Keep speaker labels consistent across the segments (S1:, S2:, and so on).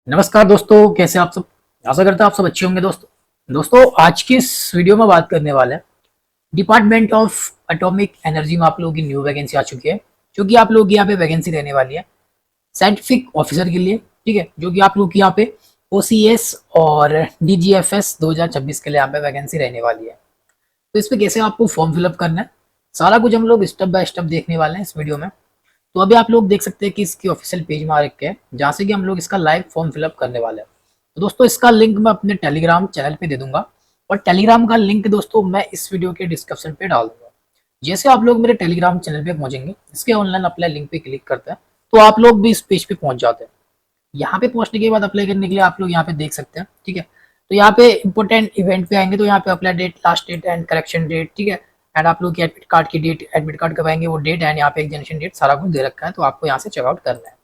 S1: नमस्कार दोस्तों, कैसे आप सब। आशा करता हूँ आप सब अच्छे होंगे। दोस्तों आज की इस वीडियो में बात करने वाले हैं डिपार्टमेंट ऑफ एटॉमिक एनर्जी में आप लोगों की न्यू वैकेंसी आ चुकी है, जो कि आप लोग की यहाँ पे वैकेंसी रहने वाली है साइंटिफिक ऑफिसर के लिए। ठीक है, जो कि आप लोग की यहाँ पे OCS और DGFS 2026 के लिए यहाँ पे वैकेंसी रहने वाली है। तो इस पे कैसे आपको फॉर्म फिलअप करना है, सारा कुछ हम लोग स्टेप बाय स्टेप देखने वाले हैं इस वीडियो में। तो अभी आप लोग देख सकते हैं कि इसकी ऑफिशियल पेज में आ रखे हैं, जहाँ से कि हम लोग इसका लाइव फॉर्म फिलअप करने वाले हैं। तो दोस्तों इसका लिंक मैं अपने टेलीग्राम चैनल पे दे दूंगा, और टेलीग्राम का लिंक दोस्तों मैं इस वीडियो के डिस्क्रिप्शन पे डाल दूंगा। जैसे आप लोग मेरे टेलीग्राम चैनल पे पहुंचेंगे, इसके ऑनलाइन अप्लाई लिंक पे क्लिक करते हैं तो आप लोग भी इस पेज पे पहुंच जाते हैं। यहाँ पे पहुंचने के बाद अप्लाई करने के लिए आप लोग यहाँ पे देख सकते हैं। ठीक है, तो यहाँ पे इंपोर्टेंट इवेंट पे आएंगे तो यहाँ पे apply date, last date and correction date. ठीक है, एंड आप लोग की एडमिट कार्ड की डेट, एडमिट कार्ड कब आएंगे वो डेट, एंड यहाँ पे एग्जामिनेशन डेट, सारा कुछ दे रखा है। तो आपको यहाँ से चेकआउट करना है।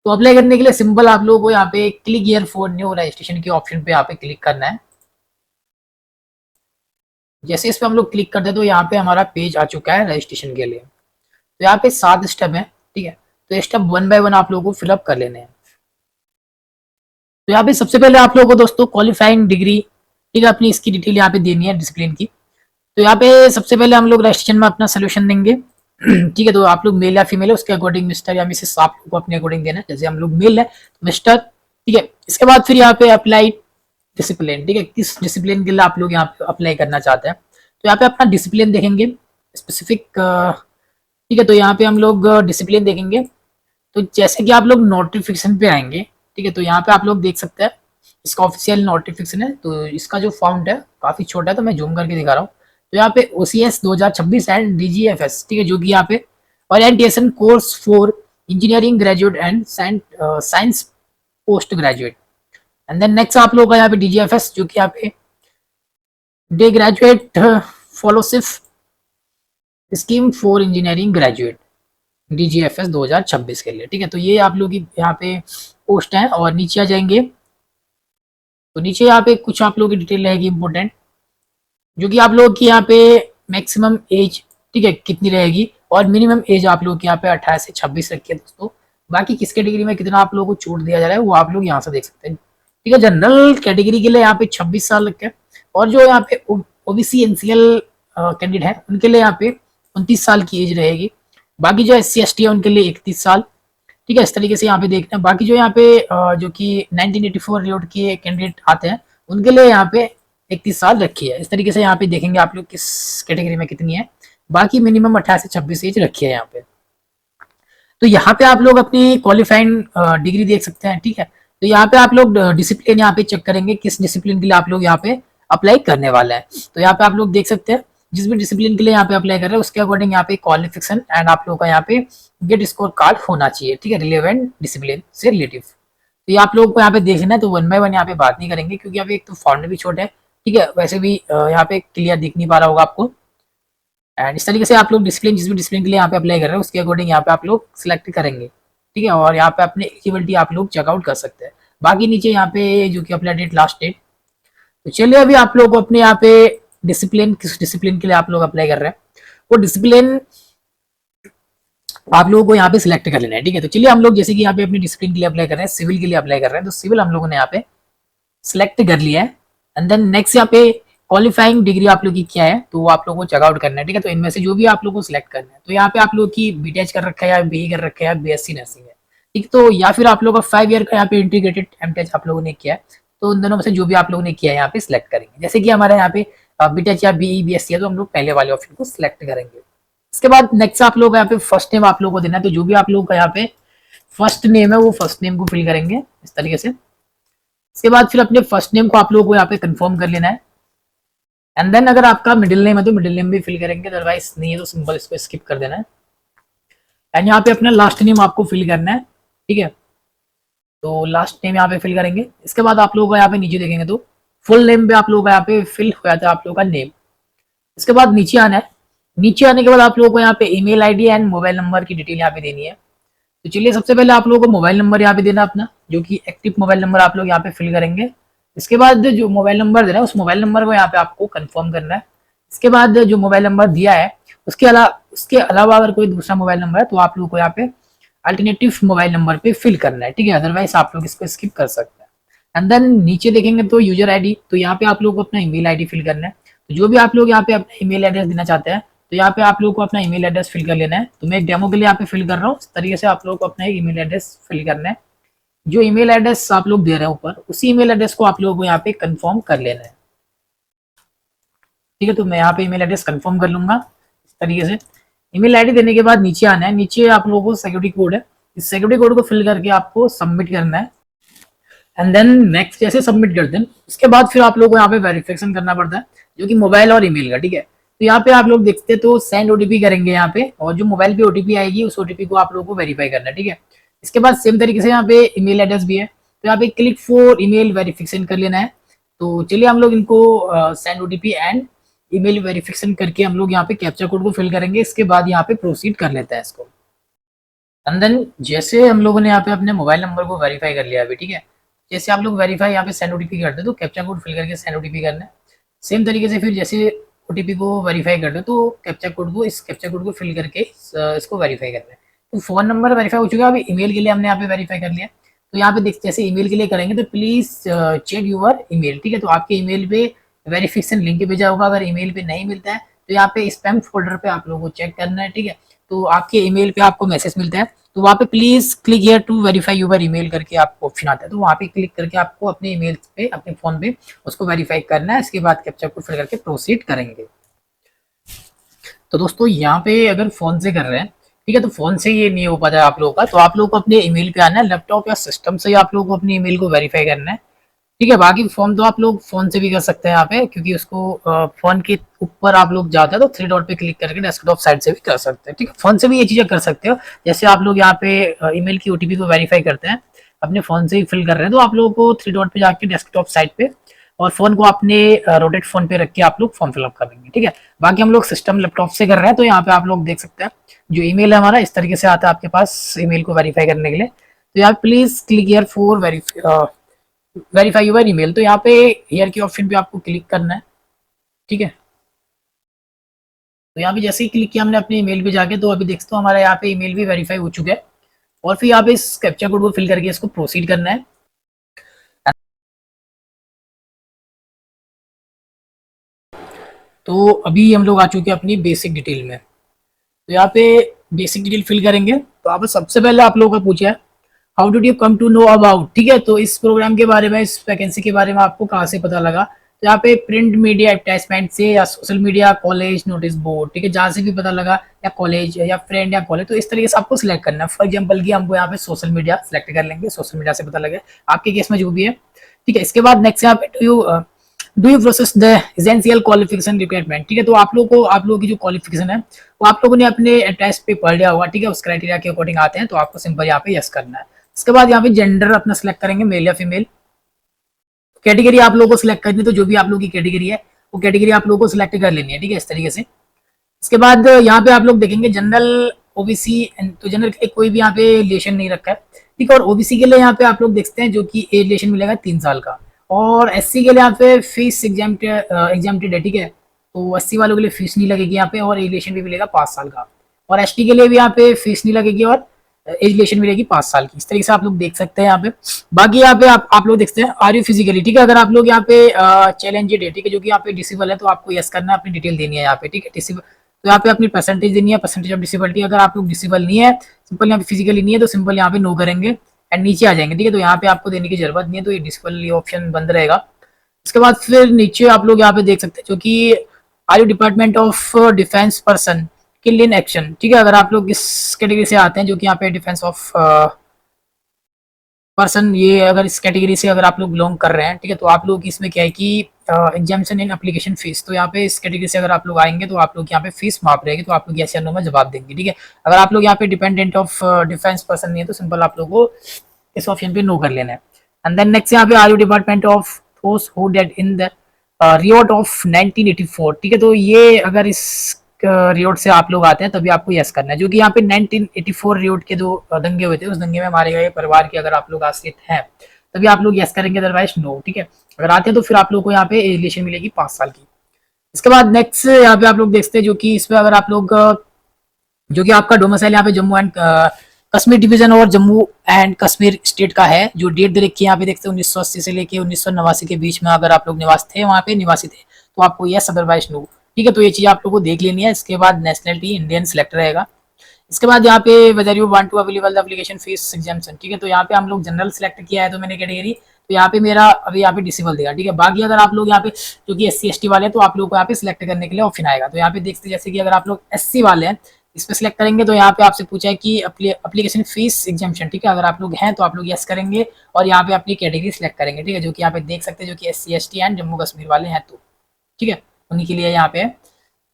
S1: तो अप्लाई करने के लिए सिंपल आप लोगों को यहाँ पे click here for new registration के ऑप्शन पे यहाँ पे क्लिक करना है। जैसे इस पे हम लोग क्लिक करते हैं तो यहाँ पे हमारा पेज आ चुका है रजिस्ट्रेशन के लिए। तो यहाँ पे 7 स्टेप है। ठीक है, तो स्टेप 1 बाय 1 आप लोगों को फिलअप कर लेने हैं। तो यहाँ पे सबसे पहले आप लोगों को दोस्तों क्वालिफाइंग डिग्री, ठीक है, अपनी इसकी डिटेल यहाँ पे देनी है डिसिप्लिन की। तो यहाँ पे सबसे पहले हम लोग रजिस्ट्रेशन में अपना सोल्यूशन देंगे। ठीक है, तो आप लोग मेल या फीमेल है उसके अकॉर्डिंग मिस्टर या मिसेस आप लोग को अपने अकॉर्डिंग देना है। जैसे हम लोग मेल है तो मिस्टर। ठीक है, इसके बाद फिर यहाँ पे अप्लाई डिसिप्लिन। ठीक है, किस डिसिप्लिन के लिए आप लोग यहाँ पे अप्लाई करना चाहते हैं, तो यहाँ पे अपना डिसिप्लिन देखेंगे स्पेसिफिक। ठीक है, तो यहाँ पे हम लोग डिसिप्लिन देखेंगे। तो जैसे कि आप लोग नोटिफिकेशन पे आएंगे, ठीक है, तो यहाँ पे आप लोग देख सकते हैं इसका ऑफिशियल नोटिफिकेशन है। तो इसका जो फॉन्ट है काफी छोटा है, तो मैं जूम करके दिखा रहा हूँ। तो यहाँ पे OCS 2026 एंड DGFS, ठीक है, जो कि यहाँ पे orientation course for engineering graduate and science post graduate. And then next आप लोग का यहाँ पे DGFS, जो कि यहाँ पे day graduate fellowship scheme for engineering graduate, DGFS 2026 के लिए। ठीक है, तो ये आप लोग की यहाँ पे पोस्ट है। और नीचे आ जाएंगे तो नीचे यहाँ पे कुछ आप लोगों की डिटेल रहेगी इंपॉर्टेंट, जो कि आप लोग की यहाँ पे मैक्सिमम एज, ठीक है, कितनी रहेगी, और मिनिमम एज आप लोग की यहाँ पे 18 से 26 रखी है दोस्तों। बाकी किस कैटेगरी में कितना आप लोगों को छूट दिया जा रहा है वो आप लोग यहाँ से देख सकते हैं। ठीक है, जनरल कैटेगरी के लिए यहाँ पे 26 साल रखे हैं, और जो यहाँ पे OBC NCL कैंडिडेट है उनके लिए यहाँ पे 29 साल की एज रहेगी। बाकी जो SC ST है उनके लिए 31 साल। ठीक है, इस तरीके से यहाँ पे देखना है। बाकी जो यहाँ पे जो कि 1984 रिलोड के कैंडिडेट आते हैं उनके लिए यहाँ पे 31 साल रखी है। इस तरीके से यहाँ पे देखेंगे आप लोग किस कैटेगरी में कितनी है। बाकी मिनिमम 18 से 26 एज रखी है यहाँ पे। तो यहाँ पे आप लोग अपनी क्वालिफाइंग डिग्री देख सकते हैं। ठीक है, तो यहाँ पे आप लोग डिसिप्लिन यहाँ पे चेक करेंगे किस डिसिप्लिन के लिए आप लोग यहाँ पे अप्लाई करने वाले हैं। तो यहाँ पे आप लोग देख सकते हैं जिस भी डिसिप्लिन के लिए यहाँ पे अप्लाई कर रहे हैं उसके अकॉर्डिंग यहाँ पे क्वालिफिकेशन एंड आप लोगों का यहाँ पे गेट स्कोर कार्ड होना चाहिए। ठीक है, रिलेवेंट डिसिप्लिन से रिलेटिव। तो ये आप लोगों को यहाँ पे देखना है। तो 1 बाय 1 यहाँ पे बात नहीं करेंगे क्योंकि यहाँ पे एक तो फॉन्ट भी छोटा है। ठीक है, वैसे भी यहाँ पे क्लियर दिख नहीं पा रहा होगा आपको। एंड इस तरीके से आप लोग डिसिप्लिन, जिस भी डिसिप्लिन के लिए यहाँ पे अप्लाई कर रहे हैं उसके अकॉर्डिंग यहाँ पे आप लोग सिलेक्ट करेंगे। ठीक है, और यहाँ पे अपनी एलिजिबिलिटी आप लोग चेकआउट कर सकते हैं। बाकी नीचे यहाँ पे जो कि अप्लाई डेट, लास्ट डेट। तो चलिए अभी आप लोग अपने यहाँ पे डिसिप्लिन, किस डिसिप्लिन के लिए आप लोग अप्लाई कर रहे हैं वो डिसिप्लिन आप लोगों को यहाँ पे सिलेक्ट कर लेना है। ठीक है, तो चलिए हम लोग जैसे कि यहाँ पे अपनी डिसिप्लिन के लिए अप्लाई कर रहे हैं, सिविल के लिए अप्लाई कर रहे हैं, तो सिविल हम लोगों ने यहाँ पे सिलेक्ट कर लिया है। एंड देन नेक्स्ट यहाँ पे क्वालिफाइंग डिग्री आप लोग की क्या है तो वो आप लोगों को चेकआउट करना है। ठीक है, तो इनमें से जो भी आप लोग को सिलेक्ट करना है। तो यहाँ पे आप लोग की BTech कर रखा है या BE कर रखा है या BSc नर्सिंग है। ठीक, तो या फिर आप लोग का 5 ईयर का यहाँ पे इंटीग्रेटेड MTech आप लोगों ने किया है। तो उन दोनों में से जो भी आप लोगों ने किया है यहाँ पे सिलेक्ट करेंगे। जैसे कि हमारे यहाँ पे BTech या BE BSc है तो हम लोग पहले वाले ऑप्शन को सिलेक्ट करेंगे। इसके बाद नेक्स्ट आप लोग यहाँ पे फर्स्ट नेम आप लोग को देना है। तो जो भी आप लोग का यहाँ पे फर्स्ट नेम है वो फर्स्ट नेम को फिल करेंगे इस तरीके से। इसके बाद फिर अपने फर्स्ट नेम को आप लोगों को यहाँ पे कंफर्म कर लेना है। एंड देन अगर आपका मिडिल नेम है तो मिडिल नेम भी फिल करेंगे, अदरवाइज नहीं है तो सिंपल इसको स्किप कर देना है। एंड यहाँ पे अपना लास्ट नेम आपको फिल करना है। ठीक है, तो लास्ट नेम यहाँ पे फिल करेंगे। इसके बाद आप लोगों का यहाँ पे नीचे देखेंगे तो फुल नेम पे आप लोगों का यहाँ पे फिल हो जाता है आप लोगों का नेम। इसके बाद नीचे आना है। नीचे आने के बाद आप लोगों को यहाँ पे email ID and mobile number की डिटेल यहाँ पे देनी है। तो चलिए सबसे पहले आप लोगों को मोबाइल नंबर यहाँ पे देना अपना, जो कि एक्टिव मोबाइल नंबर आप लोग यहाँ पे फिल करेंगे। इसके बाद जो मोबाइल नंबर देना है उस मोबाइल नंबर को यहाँ पे आपको कंफर्म करना है। इसके बाद जो मोबाइल नंबर दिया है उसके अलावा अगर कोई दूसरा मोबाइल नंबर है तो आप लोगों को यहाँ पे अल्टरनेटिव मोबाइल नंबर पे फिल करना है, ठीक है, अदरवाइज आप लोग इसको स्किप कर सकते हैं। एंड देन नीचे देखेंगे तो यूजर आईडी, तो यहाँ पे आप लोग को अपना ईमेल आईडी फिल करना है। तो जो भी आप लोग यहाँ पे अपना ईमेल एड्रेस देना चाहते हैं, तो यहाँ पे आप लोग को अपना ईमेल एड्रेस फिल कर लेना है। तो मैं एक डेमो के लिए यहाँ पे फिल कर रहा हूँ, इस तरीके से आप लोग को अपना ईमेल एड्रेस फिल करना है। जो ईमेल एड्रेस आप लोग दे रहे हैं ऊपर, उसी ईमेल एड्रेस को आप लोगों को यहाँ पे कंफर्म कर लेना है, ठीक है। तो मैं यहाँ पे ईमेल एड्रेस कंफर्म कर लूंगा इस तरीके से। ईमेल आईडी देने के बाद नीचे आना है, नीचे आप लोगों को सिक्योरिटी कोड है, इस सिक्योरिटी कोड को फिल करके आपको सबमिट करना है। एंड देन नेक्स्ट जैसे सबमिट कर दें, इसके बाद फिर आप लोगों को यहाँ पे वेरिफिकेशन करना पड़ता है, जो कि मोबाइल और ईमेल का, ठीक है। तो यहाँ पे आप लोग देखते हैं तो सेंड ओटीपी करेंगे यहाँ पे, और जो मोबाइल पे ओटीपी आएगी उस ओटीपी को आप लोगों को वेरीफाई करना है, ठीक है। इसके बाद सेम तरीके से यहाँ पे ईमेल एड्रेस भी है, तो यहाँ पे क्लिक फॉर ईमेल वेरिफिकेशन कर लेना है। तो चलिए हम लोग इनको send OTP and email verification करके हम लोग यहाँ पे कैप्चा कोड को फिल करेंगे। इसके बाद यहाँ पे प्रोसीड कर लेते हैं इसको। एंड देन जैसे हम लोगों ने यहाँ पे अपने मोबाइल नंबर को वेरीफाई कर लिया अभी, ठीक है। जैसे आप लोग वेरीफाई यहाँ पे सेंड ओटीपी करते हैं, तो कैप्चा कोड फिल करके सेंड ओटीपी करना है। सेम तरीके से फिर जैसे ओटीपी को वेरीफाई कर दो, तो कैप्चा कोड को, इस कैप्चा कोड को फिल करके इसको वेरीफाई करना है। तो फोन नंबर वेरीफाई हो चुका है, अभी ईमेल के लिए हमने यहाँ पे वेरीफाई कर लिया। तो यहाँ पे देख, जैसे ईमेल के लिए करेंगे तो प्लीज चेक यूर ईमेल, ठीक है। तो आपके ईमेल पे वेरिफिकेशन लिंक भेजा होगा, अगर ईमेल पे नहीं मिलता है तो यहाँ पे स्पैम फोल्डर पे आप लोगों को चेक करना है, ठीक है। तो आपके ईमेल पे आपको मैसेज मिलता है, तो वहाँ पे please click here to verify your email करके आपको ऑप्शन आता है। तो वहाँ पे क्लिक करके आपको अपने ईमेल पे, अपने फोन पे उसको वेरीफाई करना है। इसके बाद कैप्चा कोड फिल करके प्रोसीड करेंगे। तो दोस्तों यहाँ पे अगर फोन से कर रहे हैं, ठीक है, तो फोन से ये नहीं हो पाता है आप लोगों का, तो आप लोगों को अपने ईमेल पे आना है, लैपटॉप या सिस्टम से आप लोगों को अपनी ईमेल को वेरीफाई करना है, ठीक है। बाकी फॉर्म तो आप लोग फोन से भी कर सकते हैं यहाँ पे, क्योंकि उसको फोन के ऊपर आप लोग जाते हैं तो थ्री डॉट पे क्लिक करके डेस्कटॉप साइड से भी कर सकते हैं, ठीक है। फोन से भी ये चीजें कर सकते हो। जैसे आप लोग यहाँ पे ईमेल की ओटीपी को वेरीफाई करते हैं, अपने फोन से ही फिल कर रहे हैं, तो आप लोगों को थ्री डॉट पे जाके डेस्कटॉप साइड पे और फोन को अपने रोटेट फोन पे रख के आप लोग फॉर्म फिलअप करेंगे, ठीक है। बाकी हम लोग सिस्टम लैपटॉप से कर रहे हैं, तो यहाँ पे आप लोग देख सकते हैं जो ईमेल है हमारा इस तरीके से आता है आपके पास ईमेल को वेरीफाई करने के लिए। तो यहाँ please click here for verify your email, तो यहाँ पे हियर के ऑप्शन पे आपको क्लिक करना है, ठीक है। तो यहाँ पे जैसे ही क्लिक किया हमने अपने ईमेल पे जाके, तो अभी देखते हो हमारा यहाँ पे ईमेल भी वेरीफाई हो चुका है। और फिर यहाँ पे इस कैप्चा कोड को फिल करके इसको प्रोसीड करना है। तो अभी हम लोग आ चुके हैं अपनी बेसिक डिटेल में। तो यहाँ पे बेसिक डिटेल फिल करेंगे, तो आप सबसे पहले आप लोगों का पूछा है how did you come to know about, ठीक है। तो इस प्रोग्राम के बारे में, इस वैकेंसी के बारे में आपको कहाँ से पता लगा। तो यहाँ पे प्रिंट मीडिया एडवर्टाइजमेंट से, या social media, college notice board, ठीक है, जहाँ से भी पता लगा, या कॉलेज या फ्रेंड या कॉलेज, तो इस तरीके से आपको सिलेक्ट करना है। फॉर एग्जाम्पल की हमको यहाँ पे सोशल मीडिया सिलेक्ट कर लेंगे, सोशल मीडिया से पता लगे, आपके केस में जो भी है, ठीक है। इसके बाद नेक्स्ट यहाँ पे do you process the essential qualification requirement, ठीक है। तो आप लोगों को, आप लोगों की जो क्वालिफिकेशन है वो आप लोगों ने अपने टेस्ट पे पढ़ लिया होगा, ठीक है, उस क्राइटेरिया के अकॉर्डिंग आते हैं, तो आपको सिंपल यहाँ पे यस करना है। इसके बाद यहाँ पे जेंडर अपना सिलेक्ट करेंगे, मेल या फीमेल। कैटेगरी आप लोगों को सिलेक्ट करनी है, तो जो भी आप लोगों की कैटेगरी है वो कैटेगरी आप लोगों को सिलेक्ट कर लेनी है, ठीक है, इस तरीके से। इसके बाद यहाँ पे आप लोग देखेंगे जनरल, ओबीसी, तो जनरल के लिए कोई भी यहाँ पे रिलेशन नहीं रखा है, ठीक है। और ओबीसी के लिए यहाँ पे आप लोग देखते हैं जो कि एज रिलेशन मिलेगा 3 साल का। और एससी के लिए यहाँ पे फीस एग्जाम्प्टेड है, ठीक है। तो एससी वालों के लिए फीस नहीं लगेगी यहाँ पे, और एज रिलेशन भी मिलेगा 5 साल का। और एसटी के लिए भी यहाँ पे फीस नहीं लगेगी, और एज रिलेशन मिलेगी 5 साल की। इस तरीके से आप लोग देख सकते हैं यहाँ पे। बाकी यहाँ पे आप लोग देखते हैं आर यू फिजिकली, ठीक है। अगर आप लोग यहाँ पे चैलेंजेड है, ठीक है, जो कि यहाँ पे डिसेबल है, तो आपको यस करना है, अपनी डिटेल देनी है यहाँ पे, ठीक है। डिसेबल, तो यहाँ पे अपनी परसेंटेज देनी है, परसेंटेज ऑफ डिसेबिलिटी। अगर आप लोग डिसेबल नहीं है, सिंपल यहाँ पे फिजिकली नहीं है, तो सिंपल यहाँ पे नो करेंगे एंड नीचे आ जाएंगे, ठीक है। तो यहाँ पे आपको देने की जरूरत नहीं है, तो ये डिसेबल ऑप्शन बंद रहेगा। इसके बाद फिर नीचे आप लोग यहाँ पे देख सकते हैं जो कि are you department of defence person kill in action, ठीक है। अगर आप लोग इस कैटेगरी से आते हैं जो कि यहाँ पे डिफेंस ऑफ पर्सन, ये अगर इस कैटेगरी से अगर आप लोग बिलोंग कर रहे हैं, ठीक है, तो आप लोग इसमें क्या है कि एग्जामिनेशन इन एप्लीकेशन फीस, तो यहाँ पे इस कैटेगरी से अगर आप लोग आएंगे तो आप लोग यहाँ पे फीस माफ रहेगी, तो आप लोग यस या नो में जवाब देंगे, ठीक है। अगर आप लोग यहाँ पे डिपेंडेंट ऑफ डिफेंस पर्सन नहीं है, तो सिंपल आप लोग को इस ऑप्शन पे नो कर लेना है। एंड देन नेक्स्ट यहाँ पे are you department of those who dead in the riot of 1984, ठीक है। तो ये अगर इस रियोट से आप लोग आते हैं तभी आपको यस करना है, जो कि यहाँ पे 1984 रियोट के जो दंगे हुए थे, उस दंगे में मारे गए परिवार के अगर आप लोग आश्रित हैं तभी आप लोग यस करेंगे, अदरवाइज नो, ठीक है। अगर आते हैं तो फिर आप लोग को यहाँ पे रिलेशन मिलेगी 5 साल की। इसके बाद नेक्स्ट यहाँ पे आप लोग देखते हैं जो कि इसमें अगर आप लोग जो कि आपका डोमिसाइल यहाँ पे जम्मू एंड कश्मीर डिवीजन और जम्मू एंड कश्मीर स्टेट का है। जो डेट दे रखी है यहाँ पे देखते हैं 1980 से लेके 1989 के बीच में अगर आप लोग निवासी थे तो आपको यस अदरवाइज नो। ठीक है, तो ये चीज आप लोग को देख लेनी है। इसके बाद नेशनलिटी इंडियन सिलेक्ट रहेगा। इसके बाद यहाँ पे whether you want to available the application fees exemption. ठीक है, तो यहाँ पे हम लोग जनरल सेलेक्ट किया है तो मैंने कैटेगरी, तो यहाँ पे मेरा अभी यहाँ पे डिसेबल देगा। ठीक है, बाकी अगर आप लोग यहाँ पे जो कि SC ST वाले हैं तो आप लोग को यहाँ पे सिलेक्ट करने के लिए ऑप्शन आएगा। तो यहाँ पे देखते जैसे कि अगर आप लोग SC वाले हैं इस पे सिलेक्ट करेंगे तो यहाँ पे आपसे पूछा है कि एप्लीकेशन फीस एग्जाम्पशन। ठीक है, अगर आप लोग हैं तो आप लोग यस करेंगे और यहाँ पे अपनी कैटेगरी सिलेक्ट करेंगे। ठीक है, जो कि यहाँ पे देख सकते हैं जो कि SC ST and Jammu Kashmir वाले हैं। तो ठीक है, उन्हीं के लिए यहाँ पे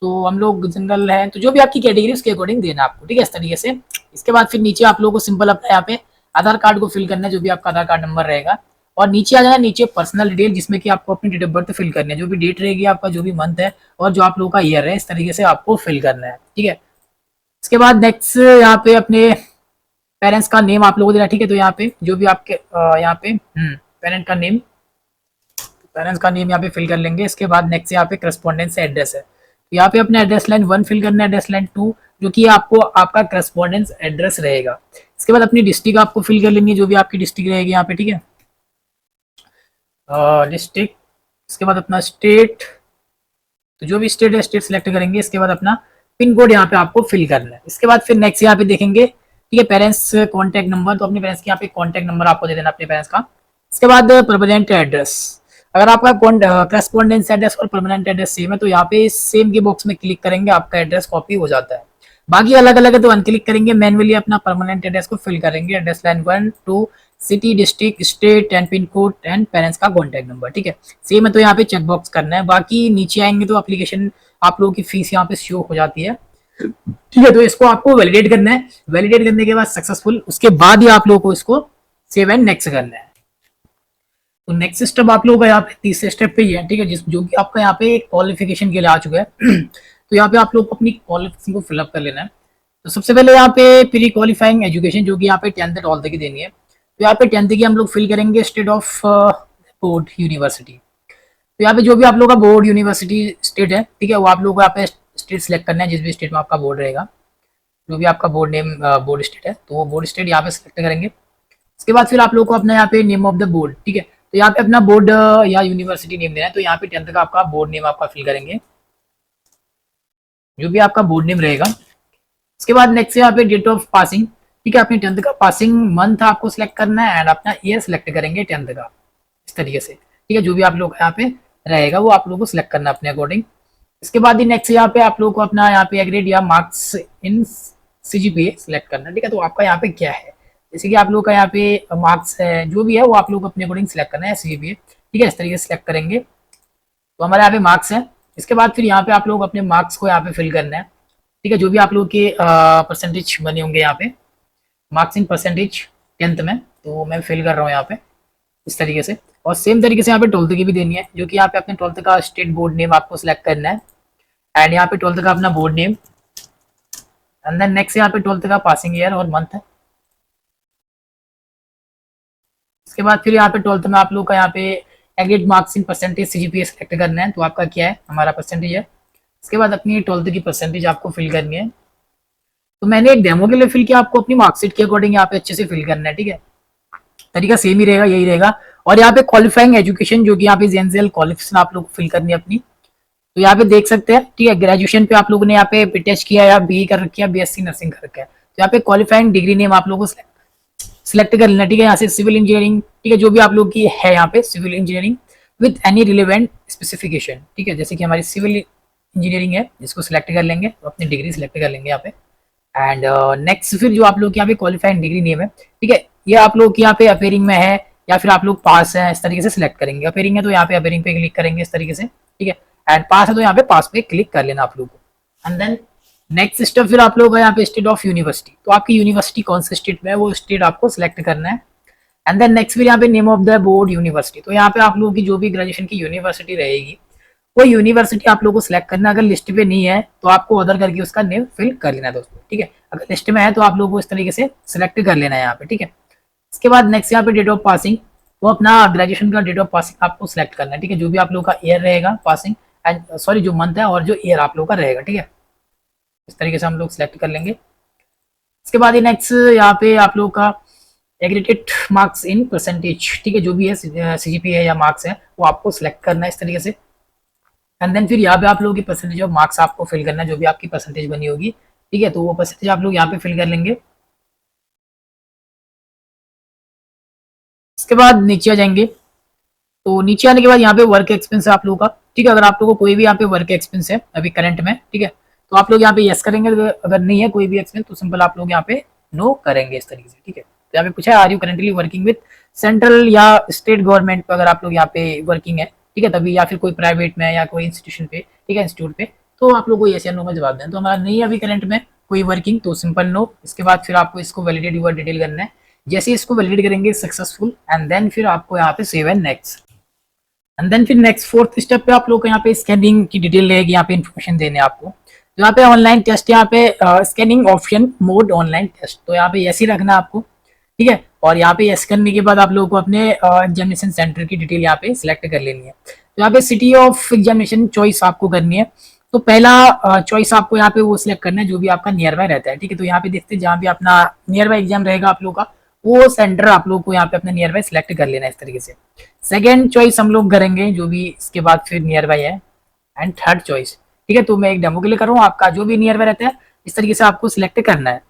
S1: तो हम लोग जनरल है, तो जो भी आपकी कैटेगरी उसके अकॉर्डिंग देना आपको। ठीक है, इस तरीके से। इसके बाद फिर नीचे आप लोगों को सिंपल अपना यहाँ पे आधार कार्ड को फिल करना है, जो भी आपका आधार कार्ड नंबर रहेगा। और नीचे आ जाना, नीचे पर्सनल डिटेल जिसमें कि आपको अपनी डेट ऑफ बर्थ फिल करनी है, जो भी डेट रहेगी आपका, जो भी मंथ है और जो आप लोगों का ईयर है, इस तरीके से आपको फिल करना है। ठीक है, इसके बाद नेक्स्ट यहाँ पे अपने पेरेंट्स का नेम आप लोगों को देना। ठीक है, तो यहाँ पे जो भी आपके यहाँ पे पेरेंट्स का नेम यहाँ पे फिल कर लेंगे। इसके बाद नेक्स्ट यहाँ पे करस्पॉन्डेंस एड्रेस है, तो यहाँ पे अपने एड्रेस लाइन 1 फिल करना है, एड्रेस लाइन 2 जो कि आपको आपका करस्पॉन्डेंस एड्रेस रहेगा। इसके बाद अपनी डिस्ट्रिक्ट आपको फिल कर लेनी है, जो भी आपकी डिस्ट्रिक्ट रहेगी यहाँ पे। ठीक है, डिस्ट्रिक्ट। इसके बाद अपना स्टेट, तो जो भी स्टेट है स्टेट सिलेक्ट करेंगे। इसके बाद अपना पिन कोड यहाँ पे आपको फिल करना है। इसके बाद फिर नेक्स्ट यहाँ पे देखेंगे, ठीक है, पेरेंट्स कॉन्टैक्ट नंबर, तो अपने पेरेंट्स के यहाँ पे कॉन्टैक्ट नंबर आपको दे देना अपने पेरेंट्स का। इसके बाद परमानेंट एड्रेस, अगर आपका करस्पॉन्डेंस एड्रेस और परमानेंट एड्रेस सेम है तो यहाँ पे सेम के बॉक्स में क्लिक करेंगे, आपका एड्रेस कॉपी हो जाता है। बाकी अलग अलग है तो अनक्लिक करेंगे, मैनुअली अपना परमानेंट एड्रेस को फिल करेंगे, address line 1 2 city district state and pin code and parents का कॉन्टैक्ट नंबर। ठीक है, सेम है तो यहाँ पे चेक बॉक्स करना है। बाकी नीचे आएंगे तो एप्लीकेशन आप लोगों की फीस यहाँ पे शो हो जाती है। ठीक है, तो इसको आपको वैलिडेट करना है। वैलिडेट करने के बाद सक्सेसफुल, उसके बाद ही आप लोगों को इसको सेव एंड नेक्स्ट करना है। तो नेक्स्ट स्टेप आप लोगों का यहाँ पे तीसरे स्टेप पे ही है। ठीक है, जिस जो कि आपका यहाँ पे क्वालिफिकेशन के लिए आ चुका है। तो यहाँ पे आप लोग को अपनी क्वालिफिकेशन को फिलअप कर लेना है। तो सबसे पहले यहाँ पे प्री क्वालिफाइंग एजुकेशन जो कि यहाँ पे 10th 12th की देनी है, तो यहाँ पे 10th की हम लोग फिल करेंगे स्टेट ऑफ बोर्ड यूनिवर्सिटी। तो यहाँ पे जो भी आप लोग का बोर्ड यूनिवर्सिटी स्टेट है, ठीक है, वो आप लोग को यहाँ पे स्टेट सिलेक्ट करना है, जिस भी स्टेट में आपका बोर्ड रहेगा, जो भी आपका बोर्ड नेम बोर्ड स्टेट है, तो वो बोर्ड स्टेट यहाँ पे सिलेक्ट करेंगे। इसके बाद फिर आप लोग को अपना यहाँ पे नेम ऑफ द बोर्ड, ठीक है, तो यहाँ पे अपना बोर्ड या यूनिवर्सिटी नेम देना है। तो यहाँ पे 10th का आपका बोर्ड नेम आपका फिल करेंगे, जो भी आपका बोर्ड नेम रहेगा। इसके बाद नेक्स्ट यहाँ पे डेट ऑफ पासिंग, ठीक है, अपनी 10th का पासिंग मंथ आपको सिलेक्ट करना है एंड अपना ईयर सिलेक्ट करेंगे 10th का, इस तरीके से। ठीक है, जो भी आप लोग यहाँ पे रहेगा वो आप लोगों को सिलेक्ट करना है अपने अकॉर्डिंग। इसके बाद ही नेक्स्ट यहाँ पे आप लोग को अपना यहाँ पे ग्रेड या मार्क्स इन CGPA सिलेक्ट करना है। ठीक है, तो आपका यहाँ पे क्या है, जैसे कि आप लोग का यहाँ पे मार्क्स है, जो भी है वो आप लोग अपने अकॉर्डिंग सिलेक्ट करना है CGPA। ठीक है, इस तरीके से सिलेक्ट करेंगे तो हमारे यहाँ पे मार्क्स है। इसके बाद फिर यहाँ पे आप लोग अपने मार्क्स को यहाँ पे फिल करना है। ठीक है, जो भी आप लोग के परसेंटेज बने होंगे यहाँ पे, मार्क्स इन परसेंटेज 10th में, तो मैं फिल कर रहा हूँ यहाँ पे इस तरीके से। और सेम तरीके से यहाँ पे 12th की भी देनी है, जो कि यहाँ पे अपने 12th का स्टेट बोर्ड नेम आपको सिलेक्ट करना है एंड यहाँ पे 12th का अपना board name and then next यहाँ पे 12th का पासिंग ईयर और मंथ है। इसके बाद फिर यहाँ पे 12th में आप लोग का यहाँ पे agreed marks in percentage CGPA select करना है, तो आपका क्या है, हमारा परसेंटेज है। इसके बाद अपनी 12th की परसेंटेज आपको फिल करनी है। तो मैंने एक डेमो के लिए फिल किया, आपको अपनी मार्कशीट के अकॉर्डिंग यहाँ पे अच्छे से फिल करना है। ठीक है, तरीका सेम ही रहेगा, यही रहेगा। और यहाँ पे क्वालिफाइंग एजुकेशन, जो कि यहाँ पे जेनरल क्वालिफिकेशन आप लोग को फिल करनी है अपनी, तो यहाँ पे देख सकते हैं। ठीक है, ग्रेजुएशन पे आप लोगों ने यहाँ पे BTech किया या BE कर रखी है, BSc नर्सिंग कर रखा है, तो यहाँ पे क्वालिफाइंग डिग्री नेम आप लोगों को सिलेक्ट कर लेना। ठीक है, यहाँ से सिविल इंजीनियरिंग, ठीक है, जो भी आप लोग की है यहाँ पे civil engineering with any relevant specification. ठीक है, जैसे कि हमारी सिविल इंजीनियरिंग है, जिसको सिलेक्ट कर लेंगे, तो अपनी डिग्री सिलेक्ट कर लेंगे यहाँ पे। एंड नेक्स्ट फिर जो आप लोग यहाँ पे क्वालिफाइंग डिग्री नेम है, ठीक है, ये आप लोग की यहाँ पे अपेयरिंग में है या फिर आप लोग पास है, इस तरीके से सिलेक्ट करेंगे। अपेयरिंग है तो यहाँ पे अपेयरिंग पे क्लिक करेंगे इस तरीके से। ठीक है, एंड पास है तो यहाँ पे पास पे क्लिक कर लेना आप लोग को। एंड देन नेक्स्ट स्टेप फिर आप लोग यहाँ पे स्टेट ऑफ यूनिवर्सिटी, तो आपकी यूनिवर्सिटी कौन से स्टेट में है वो स्टेट आपको सिलेक्ट करना है। एंड देन नेक्स्ट फिर यहाँ पे name of the board university, तो यहाँ पे आप लोगों की जो भी ग्रेजुएशन की यूनिवर्सिटी रहेगी वो यूनिवर्सिटी आप लोगों को सिलेक्ट करना है। अगर लिस्ट पे नहीं है तो आपको अदर करके उसका नेम फिल कर लेना है दोस्तों। ठीक है, अगर लिस्ट में है तो आप लोगों को इस तरीके से सिलेक्ट कर लेना है यहाँ पे। ठीक है, इसके बाद नेक्स्ट यहाँ पे डेट ऑफ पासिंग, वो अपना ग्रेजुएशन का डेट ऑफ पासिंग आपको सिलेक्ट करना है। ठीक है, जो भी आप लोगों का ईयर रहेगा पासिंग एंड सॉरी जो मंथ है और जो ईयर आप लोगों का रहेगा। ठीक है, इस तरीके से हम लोग सिलेक्ट कर लेंगे। इसके बाद ये नेक्स्ट यहाँ पे आप लोगों का एग्रीगेट मार्क्स इन परसेंटेज, ठीक है, जो भी है सीजीपी है या मार्क्स है वो आपको सिलेक्ट करना है इस तरीके से। एंड देन फिर यहाँ पे आप लोगों की परसेंटेज ऑफ मार्क्स आपको फिल करना है, जो भी आपकी परसेंटेज बनी होगी, ठीक है, तो वो परसेंटेज आप लोग यहाँ पे फिल कर लेंगे। इसके बाद नीचे आ जाएंगे, तो नीचे आने के बाद यहाँ पे वर्क एक्सपेंस है आप लोगों का, ठीक है, अगर आप लोगों को कोई भी यहाँ पे वर्क एक्सपेंस है अभी करंट में, ठीक है, तो आप लोग यहाँ पे यस करेंगे, अगर नहीं है कोई भी एक्सपेंस तो सिंपल आप लोग यहाँ पे नो करेंगे इस तरीके से, ठीक है। तो यहाँ पे पूछा है are you currently working with central या स्टेट गवर्नमेंट पे, अगर आप लोग यहाँ पे वर्किंग है, ठीक है, तभी, या फिर कोई प्राइवेट में या कोई इंस्टीट्यूशन पे, ठीक है, इंस्टीट्यूट पे, तो आप लोग को यस या नो का जवाब देना। तो हमारा नहीं है अभी करंट में कोई वर्किंग, तो सिंपल नो। इसके बाद फिर आपको इसको वैलिडेट यूर डिटेल करना है, जैसे इसको वैलिडेट करेंगे सक्सेसफुल, एंड देन फिर आपको यहाँ पे save and next. And then फिर नेक्स्ट फोर्थ स्टेप पे आप लोग को यहाँ पे स्कैनिंग की डिटेल रहेगी, यहाँ पे इन्फॉर्मेशन देने आपको। तो यहाँ पे ऑनलाइन टेस्ट, यहाँ पे scanning option mode online test, तो यहाँ पे यस ही रखना आपको, ठीक है। और यहाँ पे यस करने के बाद आप लोगों को अपने एग्जामिनेशन सेंटर की डिटेल यहाँ पे सिलेक्ट कर लेनी है। तो यहाँ पे सिटी ऑफ एग्जामिनेशन चॉइस आपको करनी है। तो पहला चॉइस आपको यहाँ पे वो सिलेक्ट करना है जो भी आपका नियर बाय रहता है, ठीक है। तो यहाँ पे देखते हैं जहाँ भी अपना नियर बाय एग्जाम रहेगा आप लोग का, वो सेंटर आप लोग को यहाँ पे अपने नियर बाय सिलेक्ट कर लेना है इस तरीके से। सेकेंड चॉइस हम लोग करेंगे जो भी इसके बाद फिर नियर बाय है, एंड थर्ड चॉइस, ठीक है। तो मैं एक डेमो के लिए कर रहा हूँ, आपका जो भी नियर बाय रहता है इस तरीके से आपको सिलेक्ट करना है।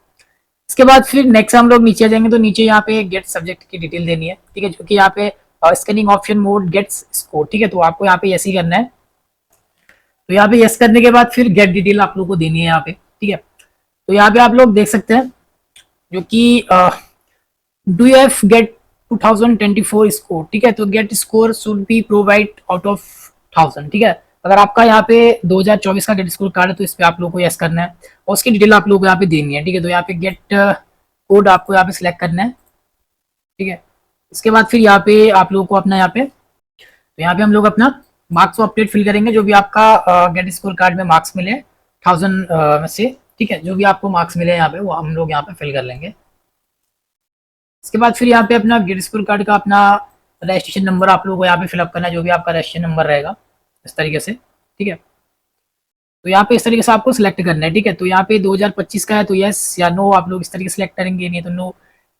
S1: इसके बाद फिर नेक्स्ट हम लोग नीचे आ जाएंगे, तो नीचे यहाँ पे गेट सब्जेक्ट की डिटेल देनी है, ठीक है, जो कि यहाँ पे scanning option mode GATE's score, ठीक है। तो आपको यहाँ पे यस ही करना है। तो यहाँ पे यस करने के बाद फिर गेट डिटेल आप लोग को देनी है यहाँ पे, ठीक है। तो यहाँ पे आप लोग देख सकते हैं जो कि do you have GATE 2024 score, ठीक है। तो GATE score should be provide out of 1000, ठीक है। अगर आपका यहाँ पे 2024 का गेट स्कोर कार्ड है तो इस पे आप लोग को यस करना है, और उसकी डिटेल आप लोग को यहाँ पे देनी है, ठीक है। तो यहाँ पे गेट कोड आपको यहाँ पे सिलेक्ट करना है, ठीक है। इसके बाद फिर यहाँ पे आप लोगों को अपना यहाँ पे, तो यहाँ पे हम लोग अपना मार्क्स को अपडेट फिल करेंगे, जो भी आपका गेट स्कोर कार्ड में मार्क्स मिले 1000 में से, ठीक है, जो भी आपको मार्क्स मिले यहाँ पे वो हम लोग यहाँ पे फिल कर लेंगे। इसके बाद फिर यहाँ पे अपना गेट स्कोर कार्ड का अपना रजिस्ट्रेशन नंबर आप लोगों को यहाँ पे फिलअप करना है, जो भी आपका रजिस्ट्रेशन नंबर रहेगा इस तरीके से, ठीक है। तो यहाँ पे इस तरीके से आपको सिलेक्ट करना है, ठीक है। तो यहाँ पे 2025 का है तो यस या नो आप लोग इस तरीके से सिलेक्ट करेंगे, नहीं तो नो।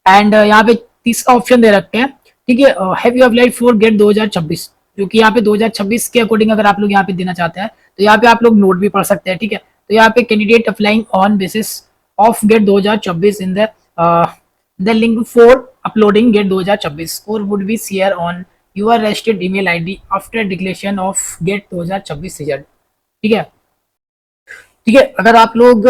S1: एंड यहाँ पे तीसरा ऑप्शन दे रखे हैं, ठीक है, have you applied for GATE 2026, जो कि यहाँ पे 2026 के अकॉर्डिंग अगर आप लोग यहाँ पे देना चाहते हैं तो यहाँ पे आप लोग नोट भी पढ़ सकते हैं, ठीक है। तो यहाँ पे candidate applying on basis of GATE 2026 in the link for uploading GATE 2026 score would be share on your registered email ID after declaration of GATE 2026 result, ठीक है। ठीक है, अगर आप लोग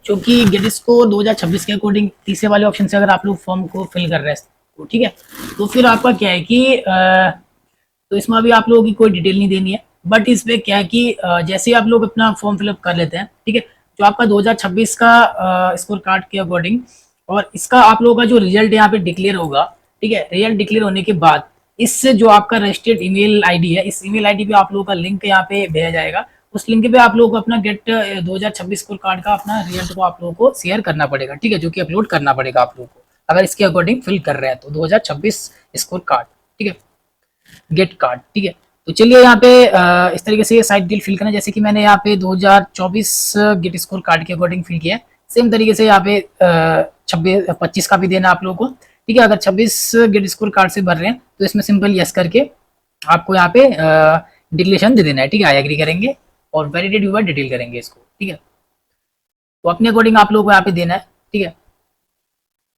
S1: जो कि गेट स्कोर 2026 के अकॉर्डिंग तीसरे वाले ऑप्शन से अगर आप लोग फॉर्म को फिल कर रहे हैं तो ठीक है, तो फिर आपका क्या है कि तो इसमें अभी आप लोगों की कोई डिटेल नहीं देनी है, बट इसमें क्या है कि जैसे ही आप लोग अपना फॉर्म फिलअप कर लेते हैं, ठीक है, जो आपका 2026 का स्कोर कार्ड के अकॉर्डिंग और इसका आप लोगों का जो रिजल्ट यहाँ पे डिक्लेयर होगा, ठीक है, रिजल्ट डिक्लेयर होने के बाद इससे जो आपका रजिस्टर्ड ईमेल आईडी है, इस ईमेल आईडी पे आप लोगों का लिंक यहाँ पे भेजा जाएगा। उस लिंक पे आप लोगों को अपना गेट 2026 स्कोर कार्ड का अपना रिजल्ट को आप लोगों को शेयर करना पड़ेगा, ठीक है, जो कि अपलोड करना पड़ेगा आप लोगों को अगर इसके अकॉर्डिंग फिल कर रहे हैं तो 2026 स्कोर कार्ड, ठीक है, गेट कार्ड, ठीक है। तो चलिए यहाँ पे इस तरीके से साइड डिटेल फिल करना, जैसे कि मैंने यहाँ पे 2024 गेट स्कोर कार्ड के अकॉर्डिंग फिल किया है, सेम तरीके से यहाँ पे 25 का भी देना आप लोगों को, ठीक है। अगर 26 गेट स्कोर कार्ड से भर रहे हैं तो इसमें सिंपल यस करके आपको यहाँ पे डिक्लेरेशन दे देना है, ठीक है, आई एग्री करेंगे और वैलिडेट यूर डिटेल करेंगे इसको, ठीक है। तो अपने अकॉर्डिंग आप लोगों को यहाँ पे देना है, ठीक है।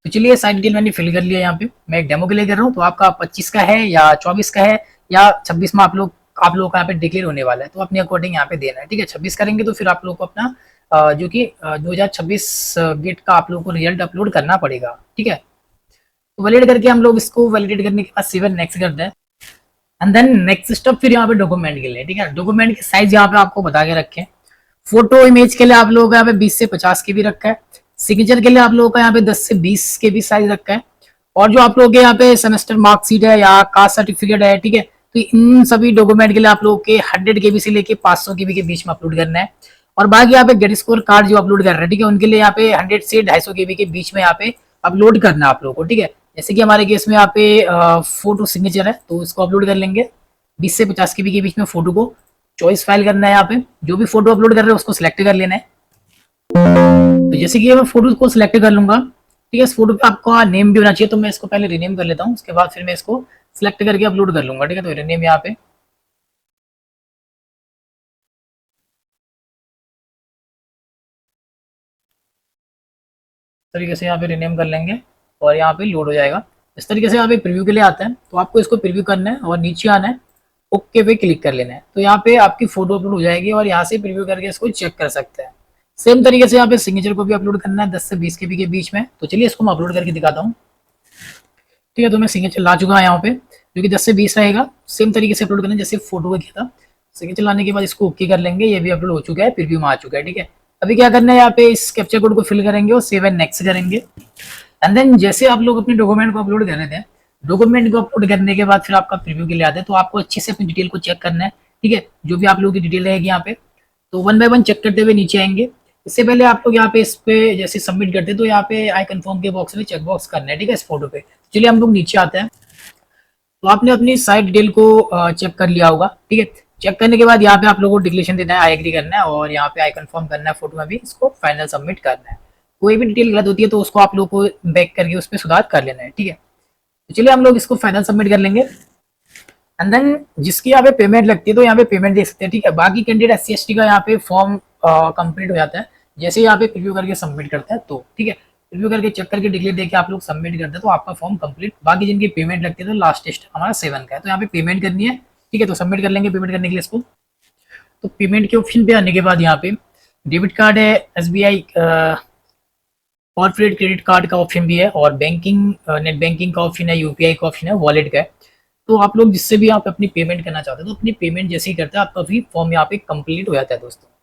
S1: तो चलिए साइड डिटेल मैंने फिल कर लिया, यहाँ पे मैं एक डेमो के लिए कर रहा हूँ। तो आपका 25 का है या 24 का है या 26 में आप लोगों का यहाँ पे डिक्लेयर होने वाला है, तो अपने अकॉर्डिंग यहाँ पे देना है, ठीक है। 26 करेंगे तो फिर आप लोग को अपना जो कि 2026 गेट का आप लोग को रिजल्ट अपलोड करना पड़ेगा, ठीक है। तो वैलिडेट करके हम लोग इसको वैलिडेट करने के बाद सेव एंड नेक्स्ट करते हैं। एंड देन नेक्स्ट स्टेप फिर यहाँ पे डॉक्यूमेंट के लिए, ठीक है। डॉक्यूमेंट के साइज यहाँ पे आपको बता के रखे हैं। फोटो इमेज के लिए आप लोगों का यहाँ पे 20 से 50 के भी रखा है। सिग्नेचर के लिए आप लोगों का यहाँ पे 10 से 20 के भी साइज रखा है। और जो आप लोगों के यहाँ पे सेमेस्टर मार्कशीट है या कास्ट सर्टिफिकेट है, ठीक है, तो इन सभी डॉक्यूमेंट के लिए आप लोगों के 100 के बी से लेके 500 के बी के बीच में अपलोड करना है। और बाकी यहाँ पे गेट स्कोर कार्ड जो अपलोड कर रहे हैं, ठीक है, उनके लिए यहाँ पे 100 से 250 के बी के बीच में यहाँ पे अपलोड करना है आप लोगों को, ठीक है। जैसे कि हमारे केस में यहाँ पे फोटो सिग्नेचर है तो इसको अपलोड कर लेंगे 20 से 50 के बी के बीच में। फोटो को चॉइस फाइल करना है, यहाँ पे जो भी फोटो अपलोड कर रहे हैं उसको सिलेक्ट कर लेना है। तो जैसे कि मैं फोटो को सिलेक्ट कर लूंगा, ठीक है। इस फोटो पे आपका नेम भी होना चाहिए, तो मैं इसको पहले रीनेम कर लेता हूँ, उसके बाद फिर मैं इसको सिलेक्ट करके अपलोड कर लूंगा, ठीक है। तो रीनेम यहाँ पे तरीके से यहाँ पे रीनेम कर लेंगे और यहाँ पे लोड हो जाएगा। इस तरीके से यहाँ पे प्रीव्यू के लिए आता है, तो आपको इसको प्रीव्यू करना है और नीचे आना है, ओके पे क्लिक कर लेना है। तो यहाँ पे आपकी फोटो अपलोड हो जाएगी और यहाँ से प्रीव्यू करके इसको चेक कर सकते हैं। सेम तरीके से यहाँ पे सिग्नेचर को भी अपलोड करना है 10 से 20 केबी के बीच में। तो चलिए इसको मैं अपलोड करके दिखाता हूँ, ठीक है। तो मैं सिग्नेचर ला चुका है यहाँ पे, जो कि 10 से 20 रहेगा। सेम तरीके से अपलोड करना है जैसे फोटो का किया था। सिग्नेचर लाने के बाद इसको ओके कर लेंगे, ये भी अपलोड हो चुका है, प्रीव्यू में आ चुका है, ठीक है। अभी क्या करना है, यहाँ पे इस कैप्चर कोड को फिल करेंगे और सेव एंड नेक्स्ट करेंगे। एंड देन जैसे आप लोग अपने डॉक्यूमेंट को अपलोड कर रहे थे, डॉक्यूमेंट को अपलोड करने के बाद फिर आपका प्रीव्यू के लिए आता है, तो आपको अच्छे से अपनी डिटेल को चेक करना है, ठीक है। जो भी आप लोगों की डिटेल रहेगी यहाँ पे, तो वन बाय वन चेक करते हुए नीचे आएंगे। इससे पहले आप लोग यहाँ पे इस पे जैसे सबमिट करते हैं, तो यहाँ पे आई कन्फर्म के बॉक्स में चेक बॉक्स करना है, ठीक है, इस फोटो पे। चलिए हम लोग नीचे आते हैं। तो आपने अपनी साइट डिटेल को चेक कर लिया होगा, ठीक है। चेक करने के बाद यहाँ पे आप लोगों को डिक्लेरेशन देना है, आई एग्री करना है और यहाँ पे आई कन्फर्म करना है, फोटो में भी इसको फाइनल सबमिट करना है। कोई भी डिटेल गलत होती है तो उसको आप लोग को बैक करके उस पर सुधार कर लेना है, ठीक है। तो चलिए हम लोग इसको फाइनल सबमिट कर लेंगे। एंड देन जिसकी यहाँ पे पेमेंट लगती है, तो यहाँ पे पेमेंट दे सकते हैं, ठीक है। बाकी कैंडिडेट SC ST का यहाँ पे फॉर्म कंप्लीट हो जाता है जैसे यहाँ पे प्रीव्यू करके सबमिट करता है, तो ठीक है। प्रीव्यू करके चेक करके डिक्लेयर देके आप लोग सबमिट करते हैं तो आपका फॉर्म कंप्लीट। बाकी जिनकी पेमेंट लगती है तो लास्ट टेस्ट हमारा 7 का है, तो यहाँ पे पेमेंट करनी है, ठीक है। तो सबमिट कर लेंगे पेमेंट करने के लिए इसको। तो पेमेंट के ऑप्शन पे आने के बाद यहाँ पे डेबिट कार्ड है, SBI कॉर्पोरेट क्रेडिट कार्ड का ऑप्शन भी है और बैंकिंग नेट बैंकिंग का ऑप्शन है, UPI का ऑप्शन है, वॉलेट का है। तो आप लोग जिससे भी आप अपनी पेमेंट करना चाहते हो तो अपनी पेमेंट जैसे ही करते हैं आपका भी फॉर्म यहाँ पे कंप्लीट हो जाता है दोस्तों।